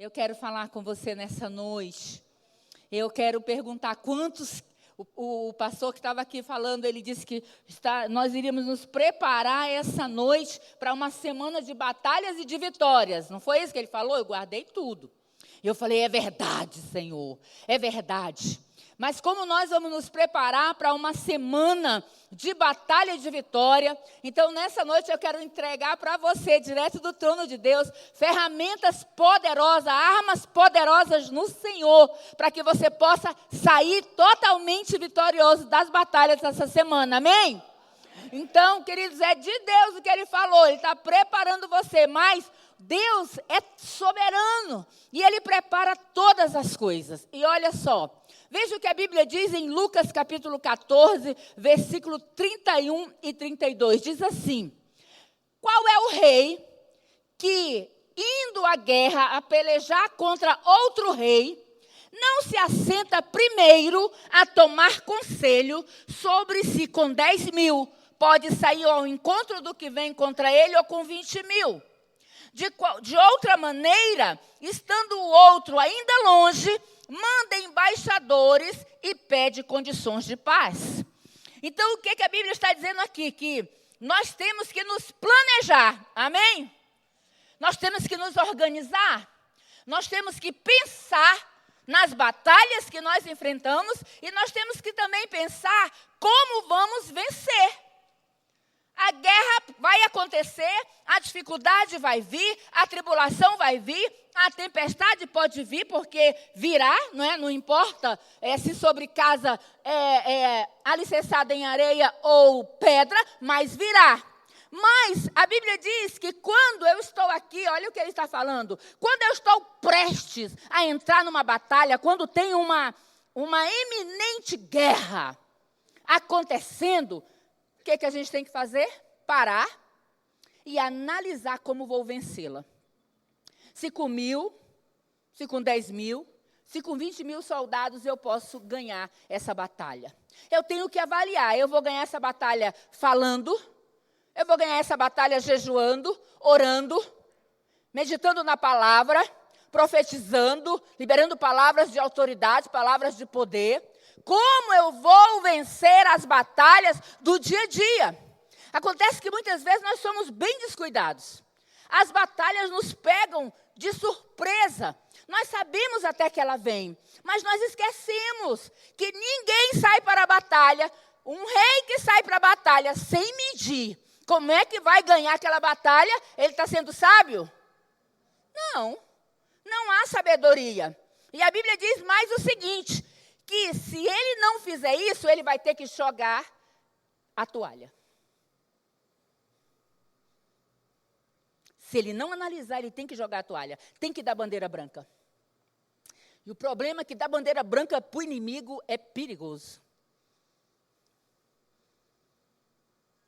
Eu quero falar com você nessa noite. Eu quero perguntar quantos... O pastor que estava aqui falando, ele disse que nós iríamos nos preparar essa noite para uma semana de batalhas e de vitórias. Não foi isso que ele falou? Eu guardei tudo. Eu falei, é verdade, Senhor, é verdade. Mas como nós vamos nos preparar para uma semana de batalha e de vitória, então nessa noite eu quero entregar para você, direto do trono de Deus, ferramentas poderosas, armas poderosas no Senhor, para que você possa sair totalmente vitorioso das batalhas dessa semana, amém? Então, queridos, é de Deus o que Ele falou, Ele está preparando você, mas Deus é soberano e Ele prepara todas as coisas. E olha só. Veja o que a Bíblia diz em Lucas capítulo 14, versículo 31 e 32. Diz assim, qual é o rei que, indo à guerra a pelejar contra outro rei, não se assenta primeiro a tomar conselho sobre se com 10.000 pode sair ao encontro do que vem contra ele ou com 20.000? De outra maneira, estando o outro ainda longe, manda embaixadores e pede condições de paz. Então, o que a Bíblia está dizendo aqui? Que nós temos que nos planejar, amém? Nós temos que nos organizar, nós temos que pensar nas batalhas que nós enfrentamos e nós temos que também pensar como vamos vencer. A guerra vai acontecer, a dificuldade vai vir, a tribulação vai vir, a tempestade pode vir, porque virá, não é? Não importa se sobre casa é alicerçada em areia ou pedra, mas virá. Mas a Bíblia diz que quando eu estou aqui, olha o que ele está falando, quando eu estou prestes a entrar numa batalha, quando tem uma iminente guerra acontecendo, o que a gente tem que fazer? Parar e analisar como vou vencê-la. Se com 1.000, se com 10.000, se com 20.000 soldados eu posso ganhar essa batalha. Eu tenho que avaliar, eu vou ganhar essa batalha falando, eu vou ganhar essa batalha jejuando, orando, meditando na palavra, profetizando, liberando palavras de autoridade, palavras de poder. Como eu vou vencer as batalhas do dia a dia? Acontece que muitas vezes nós somos bem descuidados. As batalhas nos pegam de surpresa. Nós sabemos até que ela vem, mas nós esquecemos que ninguém sai para a batalha. Um rei que sai para a batalha sem medir como é que vai ganhar aquela batalha, ele está sendo sábio? Não, não há sabedoria. E a Bíblia diz mais o seguinte, que se ele não fizer isso, ele vai ter que jogar a toalha. Se ele não analisar, ele tem que jogar a toalha. Tem que dar bandeira branca. E o problema é que dar bandeira branca para o inimigo é perigoso.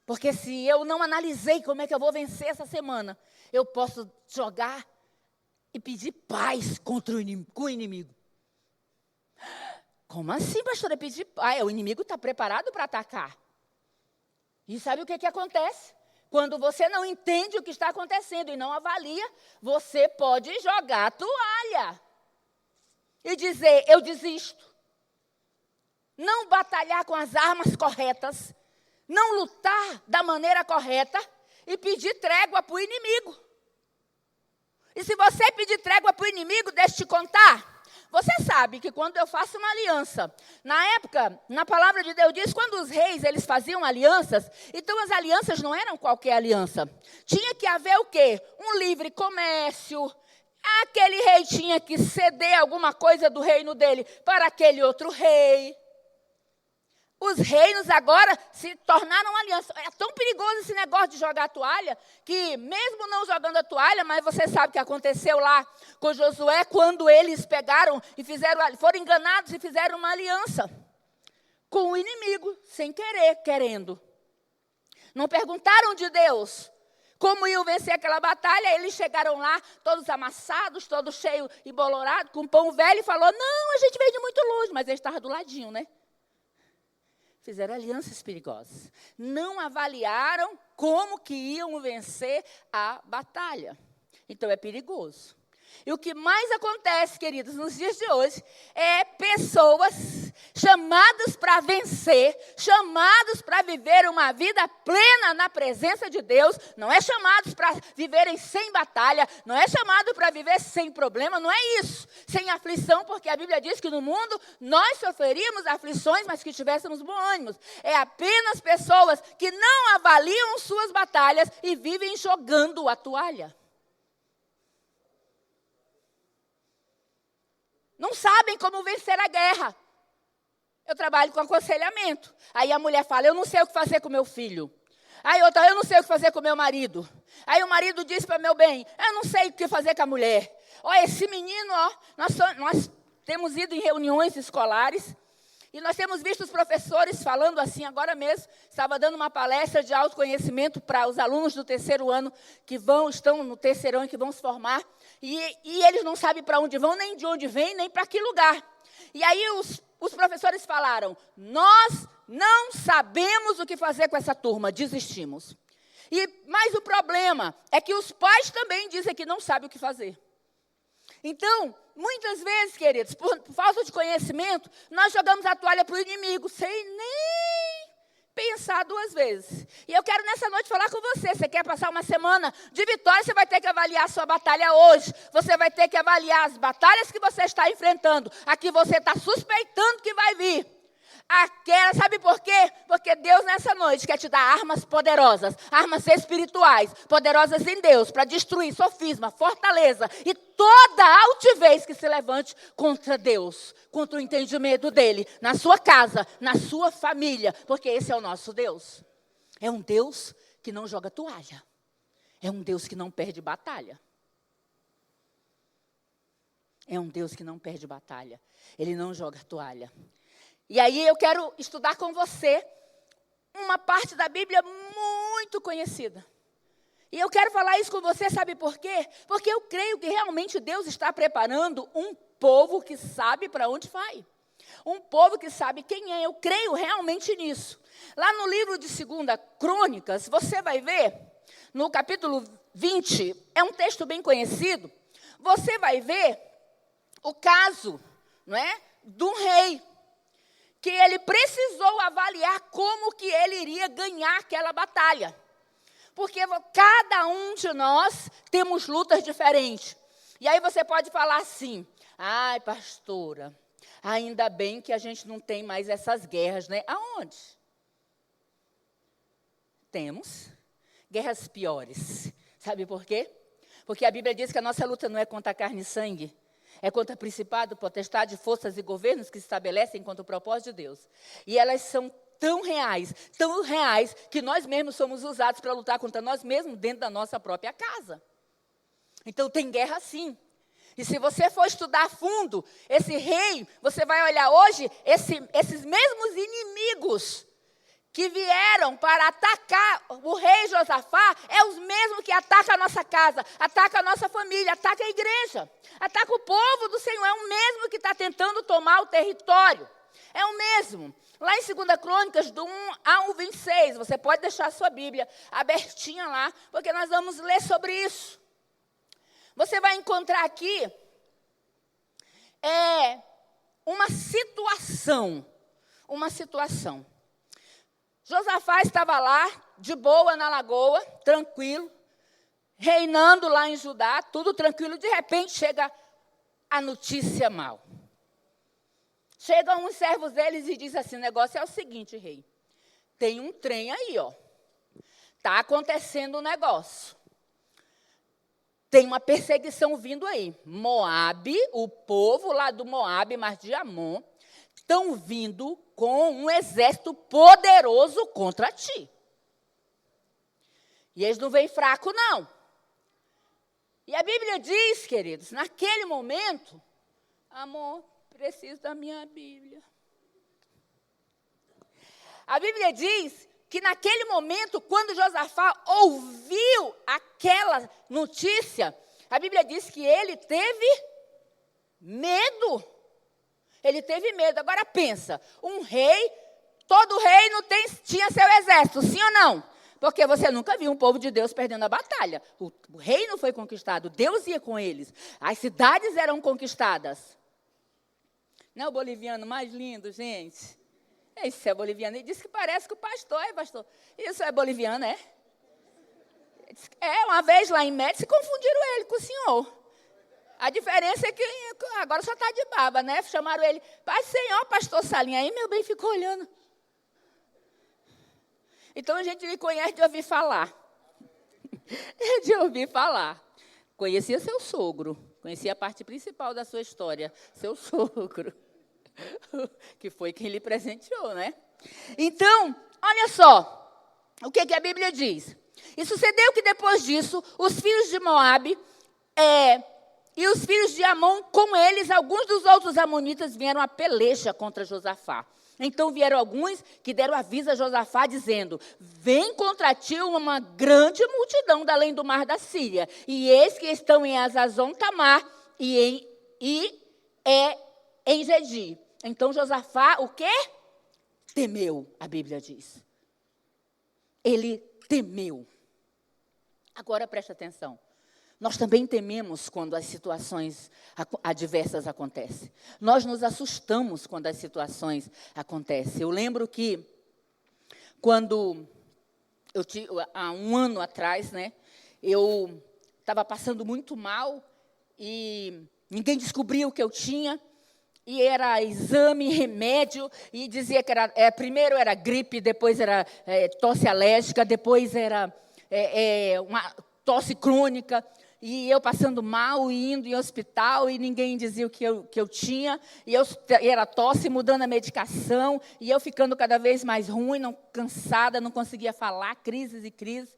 Porque se eu não analisei como é que eu vou vencer essa semana, eu posso jogar e pedir paz contra o inimigo. Como assim, pastora, pedir paz? O inimigo está preparado para atacar. E sabe o que acontece? Quando você não entende o que está acontecendo e não avalia, você pode jogar a toalha. E dizer, eu desisto. Não batalhar com as armas corretas. Não lutar da maneira correta e pedir trégua para o inimigo. E se você pedir trégua para o inimigo, deixa eu te contar. Você sabe que quando eu faço uma aliança, na época, na palavra de Deus diz, quando os reis eles faziam alianças, então as alianças não eram qualquer aliança. Tinha que haver o quê? Um livre comércio. Aquele rei tinha que ceder alguma coisa do reino dele para aquele outro rei. Os reinos agora se tornaram aliança. É tão perigoso esse negócio de jogar a toalha, que mesmo não jogando a toalha, mas você sabe o que aconteceu lá com Josué, quando eles pegaram e foram enganados e fizeram uma aliança com o inimigo, sem querer, querendo. Não perguntaram de Deus como iam vencer aquela batalha, eles chegaram lá, todos amassados, todos cheios e bolorados, com pão velho, e falou, não, a gente veio de muito longe, mas eles estavam do ladinho, né? Fizeram alianças perigosas. Não avaliaram como que iam vencer a batalha. Então, é perigoso. E o que mais acontece, queridos, nos dias de hoje, é pessoas chamadas para vencer, chamadas para viver uma vida plena na presença de Deus, não é chamados para viverem sem batalha, não é chamado para viver sem problema, não é isso, sem aflição, porque a Bíblia diz que no mundo nós sofreríamos aflições, mas que tivéssemos bom ânimo. É apenas pessoas que não avaliam suas batalhas e vivem jogando a toalha. Não sabem como vencer a guerra. Eu trabalho com aconselhamento. Aí a mulher fala, eu não sei o que fazer com meu filho. Aí outra, eu não sei o que fazer com meu marido. Aí o marido diz para meu bem, eu não sei o que fazer com a mulher. Esse menino, nós temos ido em reuniões escolares e nós temos visto os professores falando assim, agora mesmo, estava dando uma palestra de autoconhecimento para os alunos do terceiro ano que estão no terceiro ano, que vão se formar. E eles não sabem para onde vão, nem de onde vêm, nem para que lugar. E aí os professores falaram, nós não sabemos o que fazer com essa turma, desistimos. Mas o problema é que os pais também dizem que não sabem o que fazer. Então, muitas vezes, queridos, por falta de conhecimento, nós jogamos a toalha para o inimigo, sem nem pensar duas vezes. E eu quero nessa noite falar com você. Você quer passar uma semana de vitória, você vai ter que avaliar a sua batalha hoje. Você vai ter que avaliar as batalhas que você está enfrentando. A que você está suspeitando que vai vir. Sabe por quê? Porque Deus nessa noite quer te dar armas poderosas, armas espirituais, poderosas em Deus, para destruir sofisma, fortaleza e toda altivez que se levante contra Deus, contra o entendimento dele, na sua casa, na sua família, porque esse é o nosso Deus. É um Deus que não joga toalha, é um Deus que não perde batalha. É um Deus que não perde batalha, ele não joga toalha. E aí eu quero estudar com você uma parte da Bíblia muito conhecida. E eu quero falar isso com você, sabe por quê? Porque eu creio que realmente Deus está preparando um povo que sabe para onde vai. Um povo que sabe quem é. Eu creio realmente nisso. Lá no livro de 2 Crônicas, você vai ver, no capítulo 20, é um texto bem conhecido, você vai ver o caso, não é, de um rei, que ele precisou avaliar como que ele iria ganhar aquela batalha. Porque cada um de nós temos lutas diferentes. E aí você pode falar assim, ai, pastora, ainda bem que a gente não tem mais essas guerras, né? Aonde? Temos guerras piores. Sabe por quê? Porque a Bíblia diz que a nossa luta não é contra carne e sangue, é contra principado, potestade, forças e governos que se estabelecem contra o propósito de Deus. E elas são tão reais, que nós mesmos somos usados para lutar contra nós mesmos dentro da nossa própria casa. Então tem guerra sim. E se você for estudar a fundo esse rei, você vai olhar hoje esses mesmos inimigos que vieram para atacar o rei Josafá, é os mesmos que atacam a nossa casa, atacam a nossa família, atacam a igreja, atacam o povo do Senhor, é o mesmo que está tentando tomar o território, é o mesmo. Lá em 2 Crônicas, do 1 ao 26, você pode deixar a sua Bíblia abertinha lá, porque nós vamos ler sobre isso. Você vai encontrar aqui uma situação. Josafá estava lá, de boa na lagoa, tranquilo, reinando lá em Judá, tudo tranquilo. De repente chega a notícia mal. Chegam uns servos deles e dizem assim, o negócio é o seguinte, rei, tem um trem aí, ó. Está acontecendo um negócio. Tem uma perseguição vindo aí. Moabe, o povo lá do Moabe, mas de Amon, estão vindo com um exército poderoso contra ti. E eles não vêm fraco, não. E a Bíblia diz, queridos, naquele momento, amor, preciso da minha Bíblia. A Bíblia diz que naquele momento, quando Josafá ouviu aquela notícia, a Bíblia diz que ele teve medo. Ele teve medo. Agora pensa, um rei, todo reino tinha seu exército, sim ou não? Porque você nunca viu um povo de Deus perdendo a batalha. O reino foi conquistado, Deus ia com eles. As cidades eram conquistadas. Não é o boliviano mais lindo, gente? Esse é boliviano. Ele disse que parece que o pastor é pastor. Isso é boliviano, é? Uma vez lá em México, confundiram ele com o senhor. A diferença é que agora só está de barba, né? Chamaram ele, Pai Senhor, pastor Salinha. Aí meu bem ficou olhando. Então a gente lhe conhece de ouvir falar. De ouvir falar. Conhecia seu sogro. Conhecia a parte principal da sua história. Seu sogro. Que foi quem lhe presenteou, né? Então, olha só. O que a Bíblia diz? E sucedeu que depois disso, os filhos de Moabe e os filhos de Amon, com eles, alguns dos outros amonitas vieram a peleja contra Josafá. Então vieram alguns que deram aviso a Josafá, dizendo, vem contra ti uma grande multidão da além do mar da Síria. E eis que estão em Azazon Tamar e em Gedi. Então Josafá, o quê? Temeu, a Bíblia diz. Ele temeu. Agora preste atenção. Nós também tememos quando as situações adversas acontecem. Nós nos assustamos quando as situações acontecem. Eu lembro que, quando há um ano atrás, né, eu estava passando muito mal e ninguém descobria o que eu tinha. E era exame, remédio, e dizia que primeiro era gripe, depois era tosse alérgica, depois era uma tosse crônica. E eu passando mal, e indo em hospital, e ninguém dizia o que eu tinha. E era tosse, mudando a medicação, e eu ficando cada vez mais ruim, cansada, não conseguia falar, crises e crises.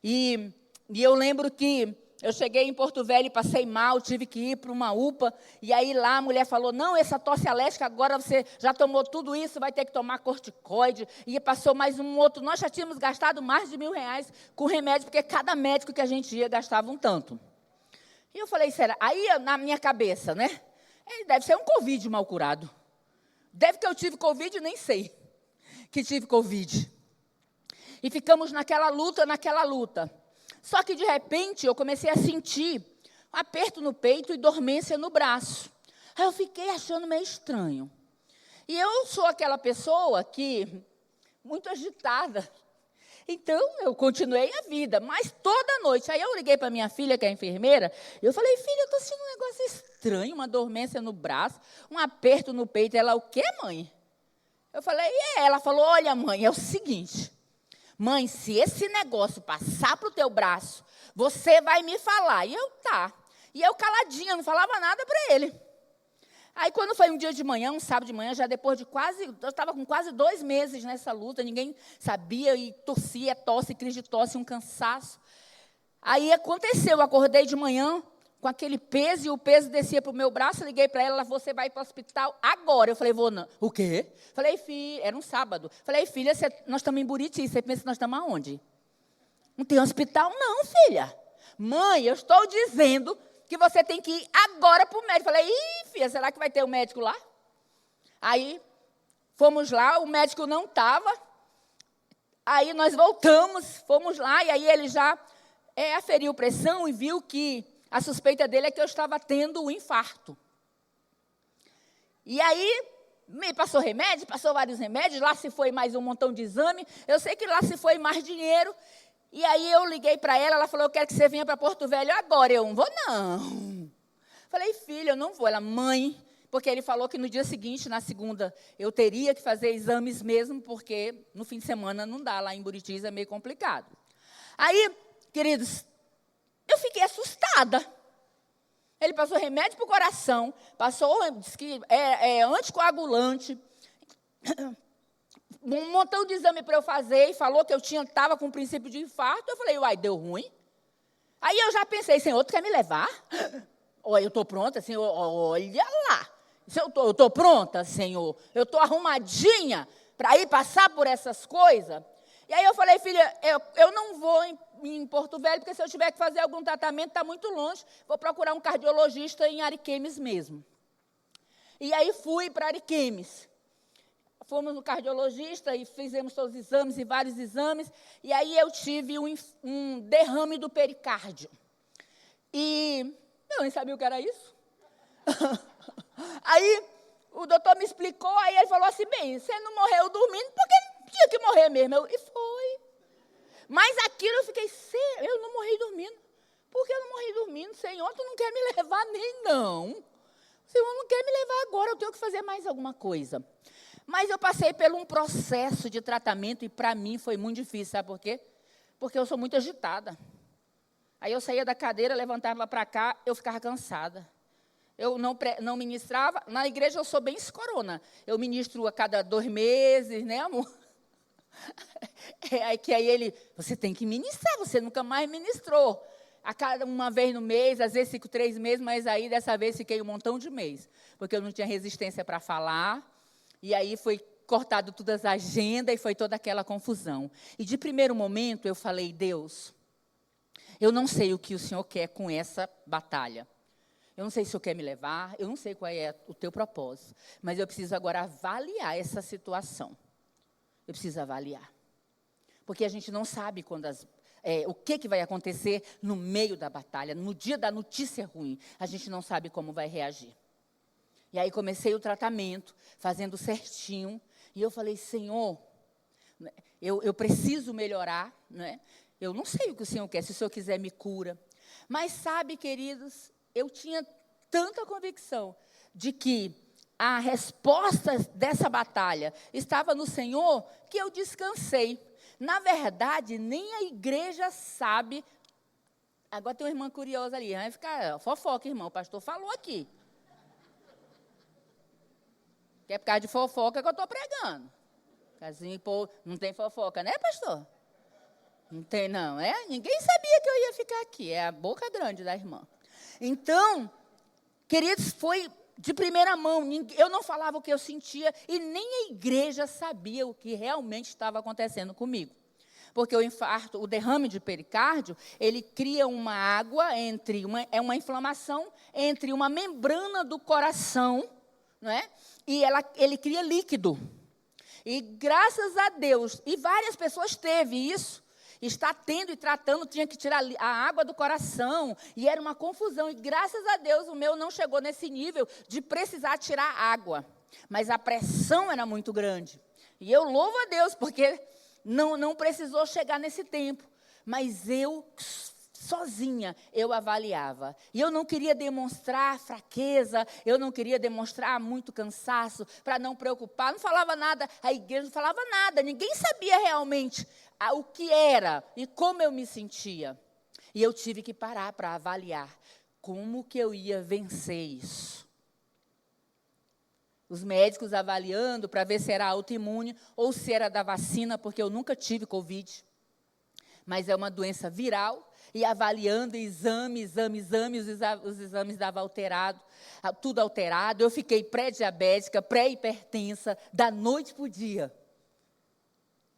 E eu lembro que eu cheguei em Porto Velho e passei mal, tive que ir para uma UPA, e aí lá a mulher falou, não, essa tosse alérgica, agora você já tomou tudo isso, vai ter que tomar corticoide, e passou mais um outro. Nós já tínhamos gastado mais de R$1.000 com remédio, porque cada médico que a gente ia gastava um tanto. E eu falei, será? Aí, na minha cabeça, né? Deve ser um Covid mal curado. Deve que eu tive Covid, nem sei que tive Covid. E ficamos naquela luta. Só que, de repente, eu comecei a sentir um aperto no peito e dormência no braço. Aí eu fiquei achando meio estranho. E eu sou aquela pessoa que, muito agitada. Então, eu continuei a vida, mas toda noite. Aí eu liguei para minha filha, que é enfermeira, e eu falei, filha, eu estou sentindo um negócio estranho, uma dormência no braço, um aperto no peito. Ela, o quê, mãe? Eu falei, ela falou, olha, mãe, é o seguinte, mãe, se esse negócio passar para o teu braço, você vai me falar. E eu, tá. E eu caladinha, não falava nada para ele. Aí, quando foi um dia de manhã, um sábado de manhã, já depois de eu estava com quase 2 meses nessa luta, ninguém sabia, e tossia, tosse, crise de tosse, um cansaço. Aí aconteceu, eu acordei de manhã com aquele peso, e o peso descia para o meu braço, liguei para ela, você vai para o hospital agora. Eu falei, vou não. O quê? Falei, filha, era um sábado. Falei, filha, nós estamos em Buriti, você pensa que nós estamos aonde? Não tem hospital? Não, filha. Mãe, eu estou dizendo que você tem que ir agora para o médico. Falei, filha, será que vai ter um médico lá? Aí, fomos lá, o médico não estava. Aí, nós voltamos, fomos lá, e aí ele já aferiu pressão e viu que a suspeita dele é que eu estava tendo um infarto. E aí, me passou remédio, passou vários remédios, lá se foi mais um montão de exame, eu sei que lá se foi mais dinheiro. E aí eu liguei para ela falou, eu quero que você venha para Porto Velho agora. Eu não vou, não. Falei, filha, eu não vou. Ela, mãe, porque ele falou que no dia seguinte, na segunda, eu teria que fazer exames mesmo, porque no fim de semana não dá, lá em Buritis é meio complicado. Aí, queridos, eu fiquei assustada. Ele passou remédio para o coração, disse que é anticoagulante, um montão de exame para eu fazer, e falou que eu estava com um princípio de infarto. Eu falei, uai, deu ruim. Aí eu já pensei, Senhor, tu quer me levar? Olha, eu estou pronta, Senhor, olha lá. Eu estou pronta, Senhor. Eu estou arrumadinha para ir passar por essas coisas. E aí eu falei, filha, eu não vou em Porto Velho, porque se eu tiver que fazer algum tratamento, está muito longe. Vou procurar um cardiologista em Ariquemes mesmo. E aí fui para Ariquemes. fomos no cardiologista e fizemos todos os exames e vários exames. E aí eu tive um derrame do pericárdio. E eu nem sabia o que era isso. Aí o doutor me explicou, aí ele falou assim, bem, você não morreu dormindo porque não tinha que morrer mesmo. E foi. Mas aquilo eu fiquei, eu não morri dormindo. Por que eu não morri dormindo? Senhor, tu não quer me levar nem não. O Senhor não quer me levar agora, eu tenho que fazer mais alguma coisa. Mas eu passei por um processo de tratamento e para mim foi muito difícil, sabe por quê? Porque eu sou muito agitada. Aí eu saía da cadeira, levantava para cá, eu ficava cansada. Eu não ministrava. Na igreja eu sou bem escorona. Eu ministro a cada 2 meses, né, amor? Aí ele, você tem que ministrar, você nunca mais ministrou. A cada uma vez no mês, às vezes fico 3 meses, mas aí dessa vez fiquei um montão de mês. Porque eu não tinha resistência para falar. E aí foi cortado todas as agendas e foi toda aquela confusão. E de primeiro momento eu falei, Deus, eu não sei o que o Senhor quer com essa batalha. Eu não sei se o Senhor quer me levar, eu não sei qual é o teu propósito. Mas eu preciso agora avaliar essa situação. Eu preciso avaliar. Porque a gente não sabe quando o que vai acontecer no meio da batalha, no dia da notícia ruim. A gente não sabe como vai reagir. E aí comecei o tratamento, fazendo certinho. E eu falei, Senhor, eu preciso melhorar, né? Eu não sei o que o Senhor quer, se o Senhor quiser me cura. Mas sabe, queridos, eu tinha tanta convicção de que a resposta dessa batalha estava no Senhor, que eu descansei. Na verdade, nem a igreja sabe. Agora tem uma irmã curiosa ali, vai ficar fofoca, irmão, o pastor falou aqui. Que é por causa de fofoca que eu estou pregando. Assim, pô, não tem fofoca, né, pastor? Não tem, não, é? Ninguém sabia que eu ia ficar aqui. É a boca grande da irmã. Então, queridos, foi de primeira mão. Eu não falava o que eu sentia e nem a igreja sabia o que realmente estava acontecendo comigo. Porque o infarto, o derrame de pericárdio, ele cria uma água é uma inflamação entre uma membrana do coração, não é? E ele cria líquido. E graças a Deus, e várias pessoas teve isso, está tendo e tratando, tinha que tirar a água do coração, e era uma confusão. E graças a Deus, o meu não chegou nesse nível de precisar tirar água. Mas a pressão era muito grande. E eu louvo a Deus, porque não precisou chegar nesse tempo. Mas eu sozinha, eu avaliava. E eu não queria demonstrar fraqueza, eu não queria demonstrar muito cansaço, para não preocupar. Não falava nada, a igreja não falava nada, ninguém sabia realmente o que era e como eu me sentia. E eu tive que parar para avaliar como que eu ia vencer isso. Os médicos avaliando para ver se era autoimune ou se era da vacina, porque eu nunca tive Covid. Mas é uma doença viral. E avaliando exame, os exames davam alterado, tudo alterado. Eu fiquei pré-diabética, pré-hipertensa, da noite para o dia.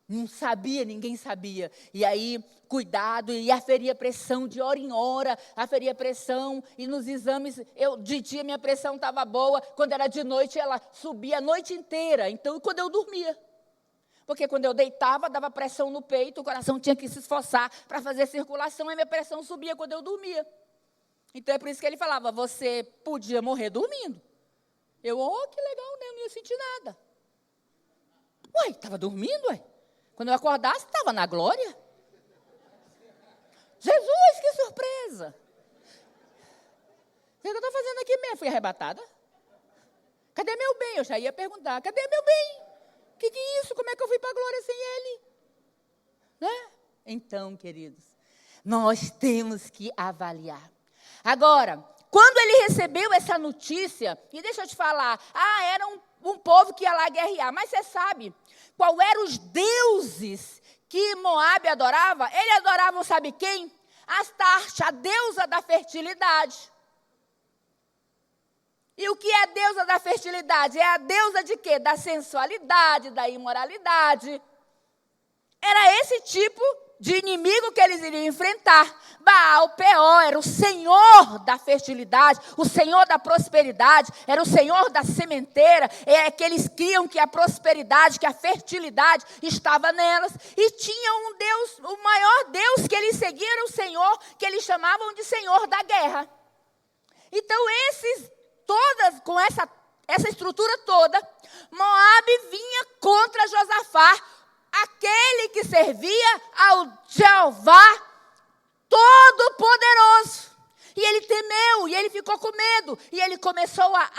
Não sabia, ninguém sabia. E aí, cuidado, e aferia pressão de hora em hora, aferia pressão, e nos exames, de dia minha pressão estava boa, quando era de noite ela subia a noite inteira, então quando eu dormia. Porque quando eu deitava, dava pressão no peito, o coração tinha que se esforçar para fazer circulação, e minha pressão subia quando eu dormia. Então, é por isso que ele falava, você podia morrer dormindo. Eu, que legal, né? Eu não ia sentir nada. Ué, estava dormindo, ué? Quando eu acordasse, estava na glória. Jesus, que surpresa! O que eu estou fazendo aqui mesmo? Fui arrebatada? Cadê meu bem? Eu já ia perguntar, cadê meu bem? O que é isso? Como é que eu fui para a glória sem ele? Né? Então, queridos, nós temos que avaliar. Agora, quando ele recebeu essa notícia, e deixa eu te falar, era um povo que ia lá guerrear, mas você sabe qual eram os deuses que Moabe adorava? Ele adorava, sabe quem? Astarte, a deusa da fertilidade. E o que é a deusa da fertilidade? É a deusa de quê? Da sensualidade, da imoralidade. Era esse tipo de inimigo que eles iriam enfrentar. Baal Peor era o senhor da fertilidade, o senhor da prosperidade, era o senhor da sementeira, é que eles criam que a prosperidade, que a fertilidade estava nelas. E tinha um Deus, o maior Deus que eles seguiam era o Senhor, que eles chamavam de Senhor da guerra. Então, com essa estrutura toda, Moabe vinha contra Josafá, aquele que servia ao Jeová Todo-Poderoso. E ele temeu, e ele ficou com medo, e ele começou a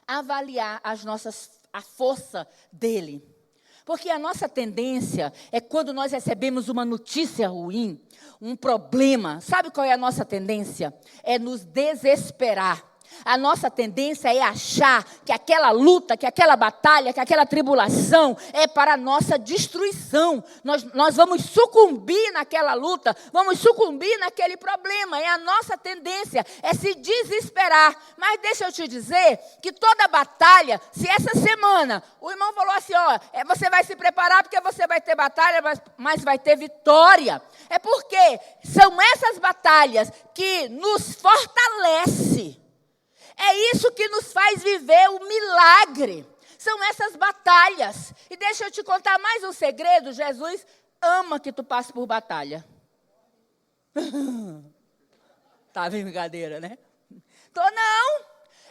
avaliar a força dele. Porque a nossa tendência é quando nós recebemos uma notícia ruim, um problema, sabe qual é a nossa tendência? É nos desesperar. A nossa tendência é achar que aquela luta, que aquela batalha, que aquela tribulação é para a nossa destruição. Nós vamos sucumbir naquela luta, vamos sucumbir naquele problema. É a nossa tendência, é se desesperar. Mas deixa eu te dizer que toda batalha, se essa semana o irmão falou assim, você vai se preparar porque você vai ter batalha, mas vai ter vitória. É porque são essas batalhas que nos fortalecem. É isso que nos faz viver o milagre. São essas batalhas. E deixa eu te contar mais um segredo. Jesus ama que tu passe por batalha. Tá brincadeira, né? Não.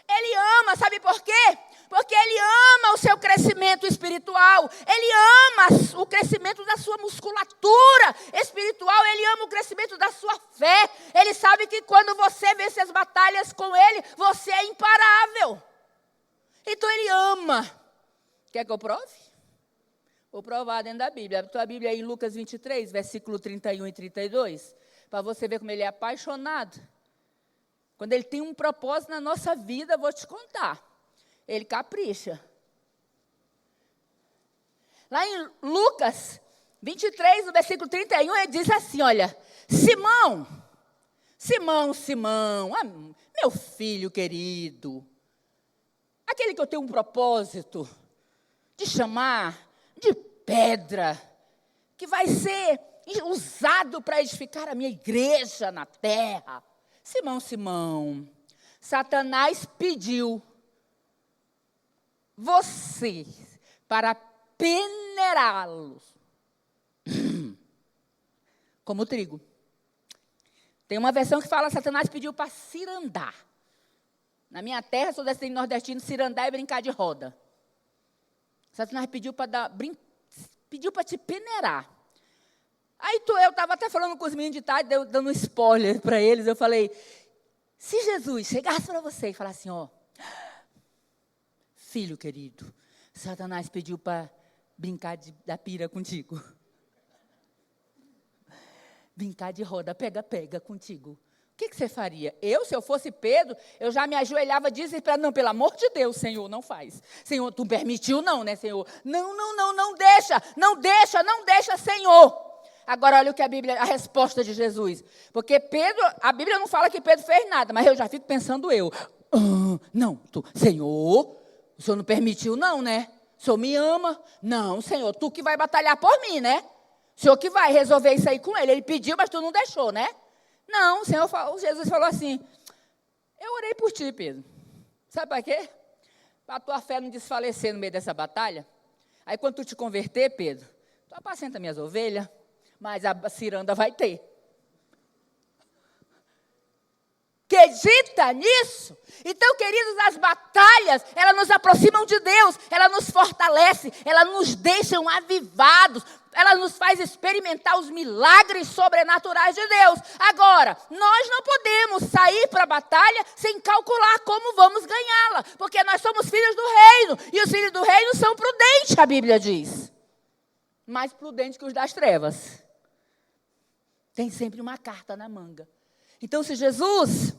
Ele ama, sabe por quê? Porque Ele ama o seu crescimento espiritual. Ele ama o crescimento da sua musculatura espiritual. Ele ama o crescimento da sua fé. Ele sabe que quando você vence as batalhas com Ele, você é imparável. Então Ele ama. Quer que eu prove? Vou provar dentro da Bíblia. A tua Bíblia aí em Lucas 23, versículo 31 e 32. Para você ver como Ele é apaixonado. Quando Ele tem um propósito na nossa vida, eu vou te contar. Ele capricha. Lá em Lucas 23, no versículo 31, ele diz assim, olha, Simão, meu filho querido, aquele que eu tenho um propósito de chamar de pedra, que vai ser usado para edificar a minha igreja na terra. Simão, Satanás pediu vocês para peneirá-los como trigo. Tem uma versão que fala, Satanás pediu para cirandar. Na minha terra, sou descendente nordestino, cirandar é brincar de roda. Satanás pediu para te peneirar. Aí eu estava até falando com os meninos de tarde, dando um spoiler para eles. Eu falei, se Jesus chegasse para você e falasse assim, filho querido, Satanás pediu para brincar da pira contigo. Brincar de roda, pega contigo. O que você faria? Se eu fosse Pedro, eu já me ajoelhava desesperado. Não, pelo amor de Deus, Senhor, não faz. Senhor, tu permitiu não, né, Senhor? Não deixa, Senhor. Agora, olha o que a resposta de Jesus. Porque a Bíblia não fala que Pedro fez nada, mas eu já fico pensando Senhor, o Senhor não permitiu não, né? O Senhor me ama? Não, Senhor, tu que vai batalhar por mim, né? O Senhor que vai resolver isso aí com ele. Ele pediu, mas tu não deixou, né? Não, Jesus falou assim, eu orei por ti, Pedro. Sabe para quê? Para a tua fé não desfalecer no meio dessa batalha. Aí quando tu te converter, Pedro, tu apacenta minhas ovelhas, mas a ciranda vai ter. Acredita nisso? Então, queridos, as batalhas, elas nos aproximam de Deus, elas nos fortalecem, elas nos deixam avivados, elas nos fazem experimentar os milagres sobrenaturais de Deus. Agora, nós não podemos sair para a batalha sem calcular como vamos ganhá-la, porque nós somos filhos do reino, e os filhos do reino são prudentes, a Bíblia diz. Mais prudentes que os das trevas. Tem sempre uma carta na manga. Então, se Jesus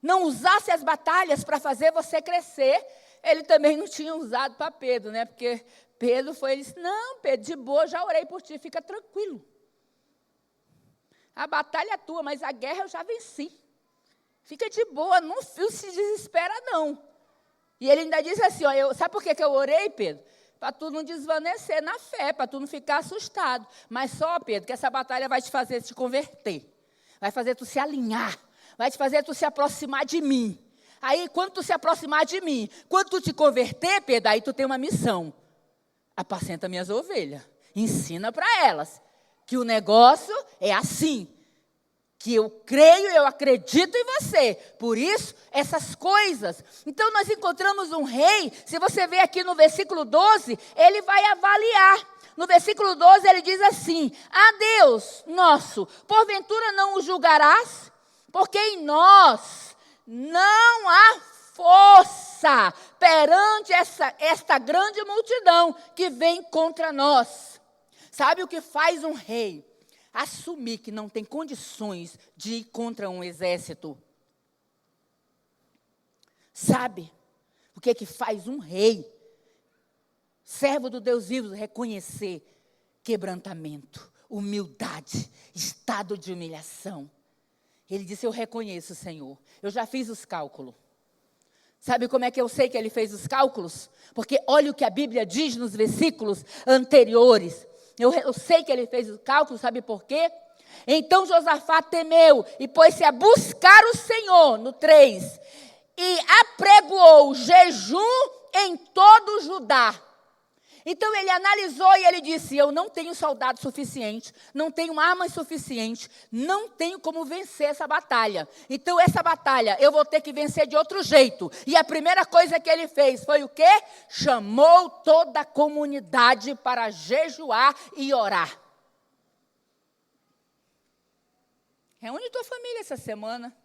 não usasse as batalhas para fazer você crescer, ele também não tinha usado para Pedro, né? Porque Pedro ele disse, não, Pedro, de boa, já orei por ti, fica tranquilo. A batalha é tua, mas a guerra eu já venci. Fica de boa, não se desespera não. E ele ainda disse assim, sabe por que eu orei, Pedro? para tu não desvanecer na fé, para tu não ficar assustado. Mas só, Pedro, que essa batalha vai te fazer te converter. Vai fazer tu se alinhar. Vai te fazer tu se aproximar de mim. Aí, quando tu se aproximar de mim, quando tu te converter, Pedro, aí tu tem uma missão. Apacenta minhas ovelhas. Ensina para elas que o negócio é assim. Que eu creio, eu acredito em você. Por isso, essas coisas. Então, nós encontramos um rei. Se você ver aqui no versículo 12, ele vai avaliar. No versículo 12, ele diz assim: a Deus nosso, porventura não o julgarás? Porque em nós não há força perante esta grande multidão que vem contra nós. Sabe o que faz um rei? Assumir que não tem condições de ir contra um exército. Sabe o que faz um rei, servo do Deus vivo, reconhecer quebrantamento, humildade, estado de humilhação. Ele disse: eu reconheço, Senhor, eu já fiz os cálculos. Sabe como é que eu sei que ele fez os cálculos? Porque olha o que a Bíblia diz nos versículos anteriores. Eu sei que ele fez o cálculo, sabe por quê? Então Josafá temeu e pôs-se a buscar o Senhor, no 3, e apregoou jejum em todo o Judá. Então ele analisou e ele disse: eu não tenho soldado suficiente, não tenho armas suficientes, não tenho como vencer essa batalha. Então essa batalha eu vou ter que vencer de outro jeito. E a primeira coisa que ele fez foi o quê? Chamou toda a comunidade para jejuar e orar. Reúne tua família essa semana.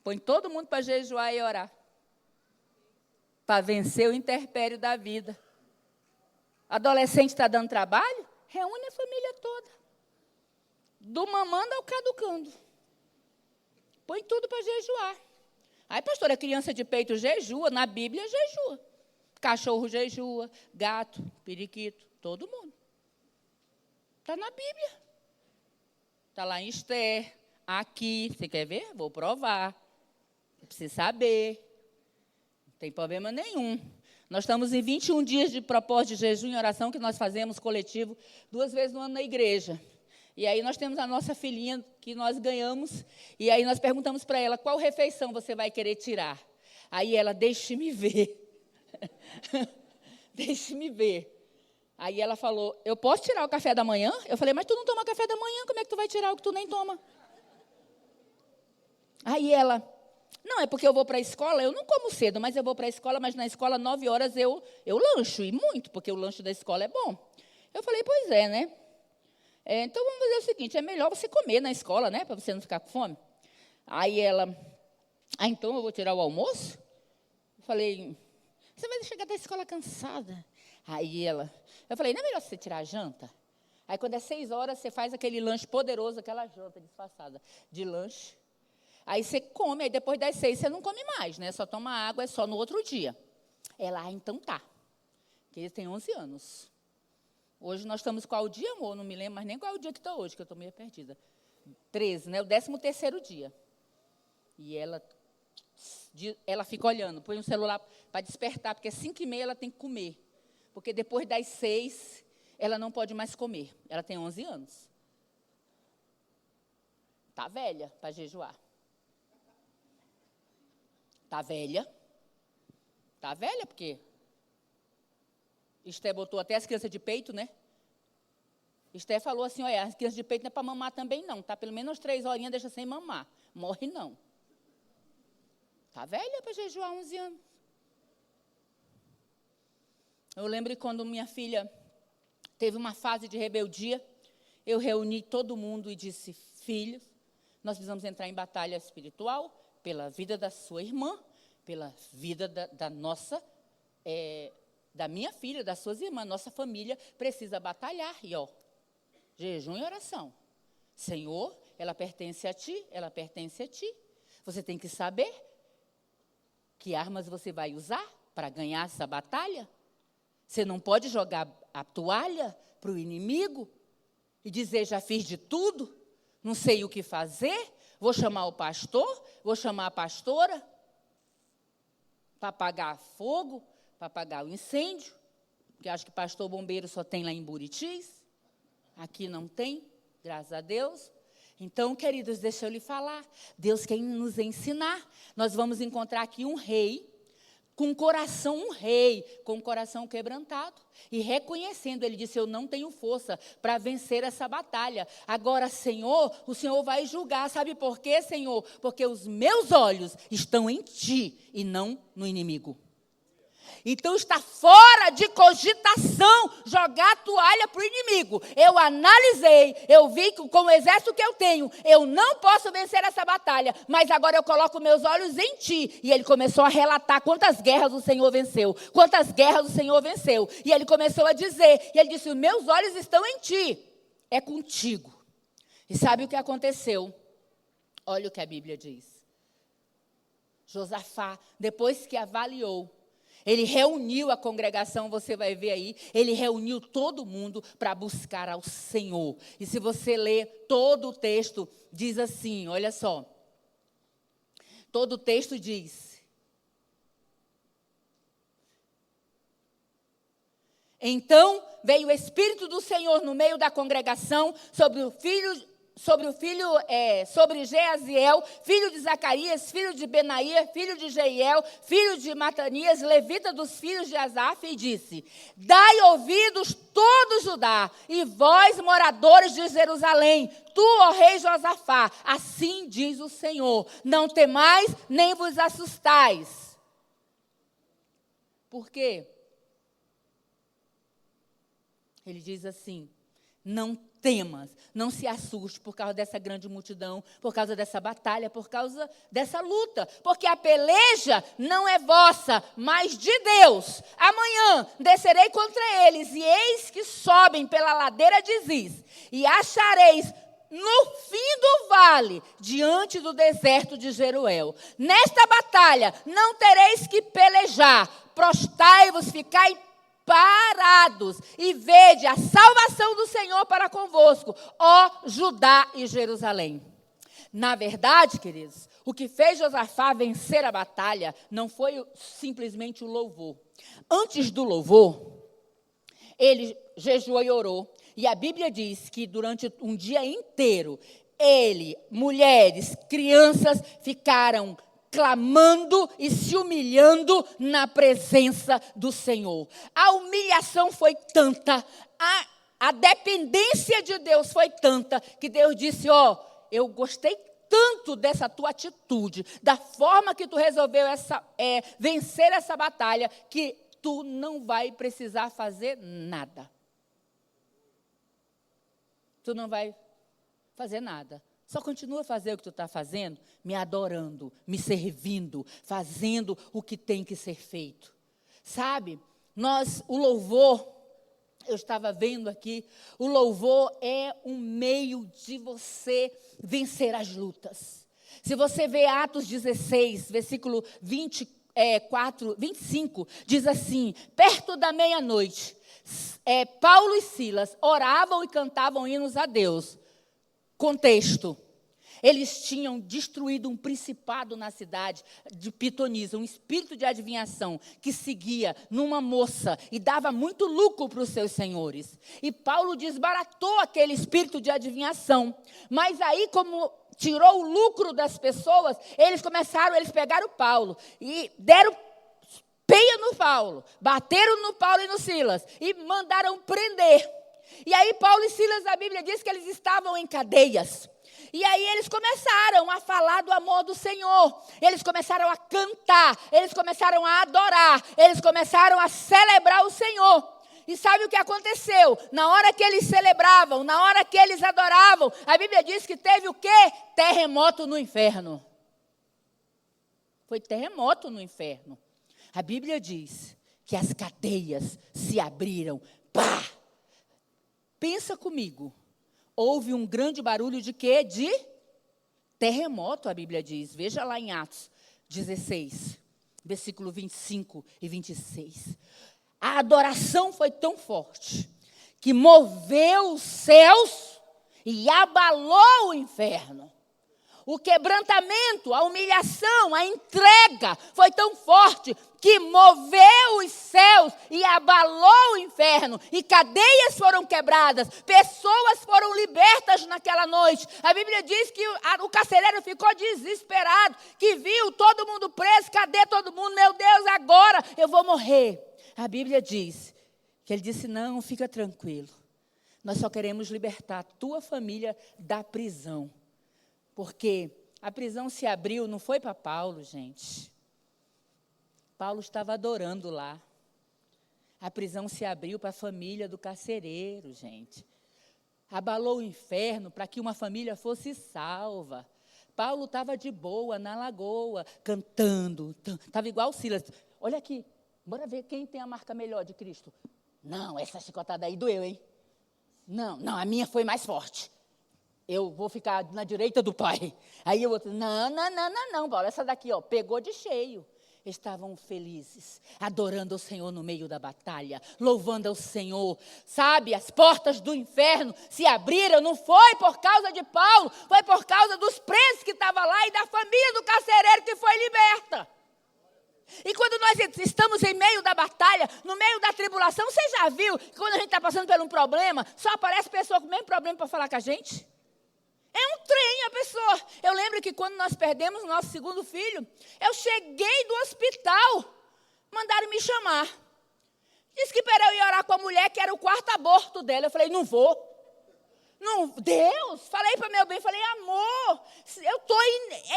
Põe todo mundo para jejuar e orar. Para vencer o intempério da vida. Adolescente está dando trabalho? Reúne a família toda. Do mamando ao caducando. Põe tudo para jejuar. Aí, pastora, criança de peito jejua, na Bíblia jejua. Cachorro jejua, gato, periquito, todo mundo. Está na Bíblia. Está lá em Esther, aqui. Você quer ver? Vou provar. Precisa saber. Não tem problema nenhum. Nós estamos em 21 dias de propósito de jejum e oração que nós fazemos coletivo 2 vezes no ano na igreja. E aí nós temos a nossa filhinha que nós ganhamos. E aí nós perguntamos para ela: qual refeição você vai querer tirar? Aí ela: deixe-me ver. Deixe-me ver. Aí ela falou: eu posso tirar o café da manhã? Eu falei: mas tu não toma café da manhã, como é que tu vai tirar o que tu nem toma? Aí ela: não, é porque eu vou para a escola, eu não como cedo, mas eu vou para a escola, mas na escola, 9 horas, eu lancho, e muito, porque o lanche da escola é bom. Eu falei: pois é, né? Então, vamos fazer o seguinte, é melhor você comer na escola, né, para você não ficar com fome. Aí ela: então eu vou tirar o almoço? Eu falei: você vai chegar da escola cansada. Aí eu falei: não é melhor você tirar a janta? Aí, quando é 6 horas, você faz aquele lanche poderoso, aquela janta disfarçada de lanche. Aí você come, aí depois das 6 você não come mais, né? Só toma água, é só no outro dia. Ela: então tá. Porque ele tem 11 anos. Hoje nós estamos qual dia, amor? Não me lembro mais nem qual é o dia que está hoje, que eu estou meio perdida. 13, né? O 13º dia. E ela fica olhando, põe um celular para despertar, porque às 5h30 ela tem que comer. Porque depois das 6, ela não pode mais comer. Ela tem 11 anos. Está velha para jejuar. Está velha. Está velha, porque Esté botou até as crianças de peito, né? Esté falou assim: olha, as crianças de peito não é para mamar também, não. Tá pelo menos 3 horinhas, deixa sem mamar. Morre, não. Está velha para jejuar 11 anos. Eu lembro quando minha filha teve uma fase de rebeldia, eu reuni todo mundo e disse: filhos, nós precisamos entrar em batalha espiritual pela vida da sua irmã, pela vida da nossa, da minha filha, das suas irmãs. Nossa família precisa batalhar. E, jejum e oração. Senhor, ela pertence a ti, ela pertence a ti. Você tem que saber que armas você vai usar para ganhar essa batalha. Você não pode jogar a toalha para o inimigo e dizer: já fiz de tudo, não sei o que fazer, vou chamar o pastor, vou chamar a pastora para apagar fogo, para apagar o incêndio. porque acho que pastor bombeiro só tem lá em Buritis. Aqui não tem, graças a Deus. Então, queridos, deixa eu lhe falar. Deus quer nos ensinar. Nós vamos encontrar aqui um rei com um coração quebrantado. E reconhecendo, ele disse, eu não tenho força para vencer essa batalha. Agora, Senhor, o Senhor vai julgar. Sabe por quê, Senhor? Porque os meus olhos estão em Ti e não no inimigo. Então está fora de cogitação jogar a toalha para o inimigo. Eu analisei, eu vi que com o exército que eu tenho, eu não posso vencer essa batalha, mas agora eu coloco meus olhos em Ti. E ele começou a relatar quantas guerras o Senhor venceu, quantas guerras o Senhor venceu. E ele começou a dizer, e ele disse, meus olhos estão em Ti, é contigo. E sabe o que aconteceu? Olha o que a Bíblia diz. Josafá, depois que avaliou, ele reuniu a congregação, você vai ver aí, ele reuniu todo mundo para buscar ao Senhor. E se você ler todo o texto, diz assim, olha só. Todo o texto diz. Então veio o Espírito do Senhor no meio da congregação sobre Jeaziel, filho de Zacarias, filho de Benaía, filho de Jeiel, filho de Matanias, levita dos filhos de Asaf, e disse, dai ouvidos todo Judá, e vós, moradores de Jerusalém, tu, ó rei Josafá, assim diz o Senhor, não temais, nem vos assustais. Por quê? Ele diz assim, não temas, não se assuste por causa dessa grande multidão, por causa dessa batalha, por causa dessa luta, porque a peleja não é vossa, mas de Deus. Amanhã descerei contra eles, e eis que sobem pela ladeira de Ziz, e achareis no fim do vale, diante do deserto de Jeruel. Nesta batalha não tereis que pelejar, prostai-vos, ficai parados, e vede a salvação do Senhor para convosco, ó Judá e Jerusalém. Na verdade, queridos, o que fez Josafá vencer a batalha não foi simplesmente o louvor. Antes do louvor, ele jejuou e orou, e a Bíblia diz que durante um dia inteiro, ele, mulheres, crianças ficaram clamando e se humilhando na presença do Senhor. A humilhação foi tanta, a dependência de Deus foi tanta, que Deus disse, eu gostei tanto dessa tua atitude, da forma que tu resolveu vencer essa batalha, que tu não vai precisar fazer nada. Tu não vai fazer nada. Só continua a fazer o que tu está fazendo, me adorando, me servindo, fazendo o que tem que ser feito. Sabe, o louvor, eu estava vendo aqui, o louvor é um meio de você vencer as lutas. Se você vê Atos 16, versículo 25, diz assim, perto da meia-noite, Paulo e Silas oravam e cantavam hinos a Deus. Contexto, eles tinham destruído um principado na cidade de pitonisa, um espírito de adivinhação que seguia numa moça e dava muito lucro para os seus senhores. E Paulo desbaratou aquele espírito de adivinhação, mas aí como tirou o lucro das pessoas, eles pegaram Paulo e deram peia no Paulo, bateram no Paulo e no Silas e mandaram prender. E aí Paulo e Silas, a Bíblia diz que eles estavam em cadeias. E aí eles começaram a falar do amor do Senhor. Eles começaram a cantar, eles começaram a adorar, eles começaram a celebrar o Senhor. E sabe o que aconteceu? Na hora que eles celebravam, na hora que eles adoravam, a Bíblia diz que teve o quê? Terremoto no inferno. Foi terremoto no inferno. A Bíblia diz que as cadeias se abriram. Pá! Pensa comigo, houve um grande barulho de quê? De terremoto, a Bíblia diz. Veja lá em Atos 16, versículo 25 e 26. A adoração foi tão forte que moveu os céus e abalou o inferno. o quebrantamento, a humilhação, a entrega foi tão forte que moveu os céus e abalou o inferno. E cadeias foram quebradas, pessoas foram libertas naquela noite. A Bíblia diz que o carcereiro ficou desesperado, que viu todo mundo preso. Cadê todo mundo? Meu Deus, agora eu vou morrer. A Bíblia diz que ele disse, não, fica tranquilo. Nós só queremos libertar a tua família da prisão. Porque a prisão se abriu, não foi para Paulo, gente. Paulo estava adorando lá. A prisão se abriu para a família do carcereiro, gente. Abalou o inferno para que uma família fosse salva. Paulo estava de boa na lagoa, cantando. Estava igual Silas. Olha aqui, bora ver quem tem a marca melhor de Cristo. Não, essa chicotada aí doeu, hein? Não, a minha foi mais forte. Eu vou ficar na direita do Pai. Aí o outro, não, Paulo, essa daqui, ó, pegou de cheio. Estavam felizes, adorando o Senhor no meio da batalha, louvando ao Senhor. Sabe, as portas do inferno se abriram, não foi por causa de Paulo, foi por causa dos presos que estavam lá e da família do carcereiro que foi liberta. E quando nós estamos em meio da batalha, no meio da tribulação, você já viu que quando a gente está passando por um problema, só aparece pessoa com o mesmo problema para falar com a gente? É um trem a pessoa. Eu lembro que quando nós perdemos o nosso segundo filho, eu cheguei do hospital, mandaram me chamar. Disse que para eu ir orar com a mulher, que era o quarto aborto dela. Eu falei, não vou. Não, Deus, falei para meu bem, falei, amor, eu estou